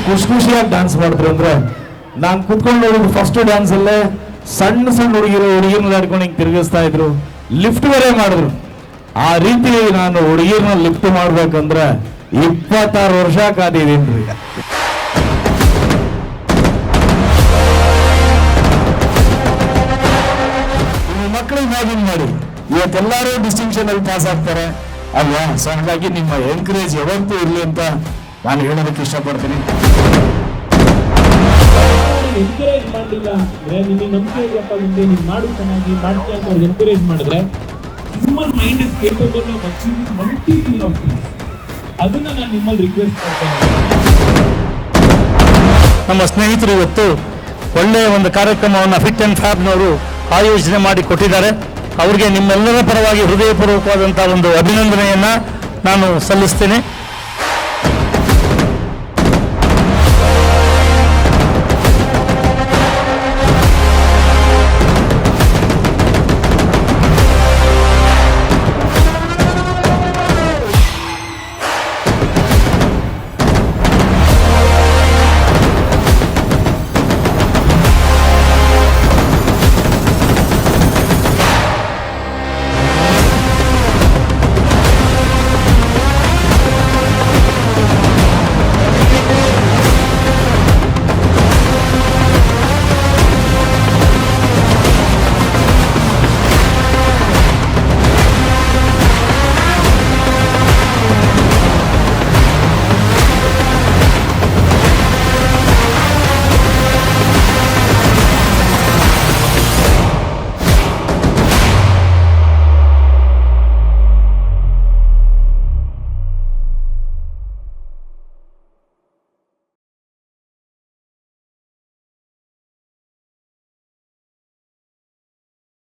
ಖುಷಿಯಾಗಿ ಡ್ಯಾನ್ಸ್ ಮಾಡಿದ್ರು ಅಂದ್ರೆ ನಾನು ಕುತ್ಕೊಂಡು ನೋಡಿದ್ರು ಫಸ್ಟ್ ಡ್ಯಾನ್ಸ್ ಅಲ್ಲೇ ಸಣ್ಣ ಹುಡುಗಿರನ್ನ ಆಡ್ಕೊಂಡು ಹಿಂಗೆ ತಿರುಗಿಸ್ತಾ ಇದ್ರು, ಲಿಫ್ಟ್ ಬೇರೆ ಮಾಡಿದ್ರು. ಆ ರೀತಿ ನಾನು ಹುಡುಗಿರನ್ನ ಲಿಫ್ಟ್ ಮಾಡ್ಬೇಕಂದ್ರೆ 26 ವರ್ಷ ಕಾದಿದ್ದೀನಿ. ಮಕ್ಕಳು ಇಮ್ಯಾಜಿನ್ ಮಾಡಿ, ಇವತ್ತೆಲ್ಲರೂ ಡಿಸ್ಟಿಂಕ್ಷನ್ ಅಲ್ಲಿ ಪಾಸ್ ಆಗ್ತಾರೆ ಅಲ್ವಾ? ಸೊ ಹಾಗಾಗಿ ನಿಮ್ಮ ಎನ್ಕರೇಜ್ ಯಾವತ್ತೂ ಇರಲಿ ಅಂತ ನಾನು ಹೇಳೋದಕ್ಕೆ ಇಷ್ಟಪಡ್ತೀನಿ. ಎನ್ಕರೇಜ್ ಮಾಡಲಿಲ್ಲ ಅಂದ್ರೆ ನಿಮಗೆ ನಂಬಿಕೆ ಇದೆಯಪ್ಪ, ಮುಂದೆ ನೀನು ಮಾಡು ಚೆನ್ನಾಗಿ ಮಾಡ್ತೀಯ ಅಂತ ಅವ್ರು ಎನ್ಕರೇಜ್ ಮಾಡಿದ್ರೆ human mind is capable of achieving multiple of things. ಅದನ್ನ ನಾನು ನಿಮ್ಮಲ್ಲಿ ರಿಕ್ವೆಸ್ಟ್ ಮಾಡ್ತೇನೆ. ನಮ್ಮ ಸ್ನೇಹಿತರು ಇವತ್ತು ಒಳ್ಳೆಯ ಒಂದು ಕಾರ್ಯಕ್ರಮವನ್ನು ಫಿಟ್ ಅಂಡ್ ಫ್ಯಾಬ್ನವರು ಆಯೋಜನೆ ಮಾಡಿ ಕೊಟ್ಟಿದ್ದಾರೆ. ಅವರಿಗೆ ನಿಮ್ಮೆಲ್ಲರ ಪರವಾಗಿ ಹೃದಯಪೂರ್ವಕವಾದಂಥ ಒಂದು ಅಭಿನಂದನೆಯನ್ನು ನಾನು ಸಲ್ಲಿಸ್ತೇನೆ.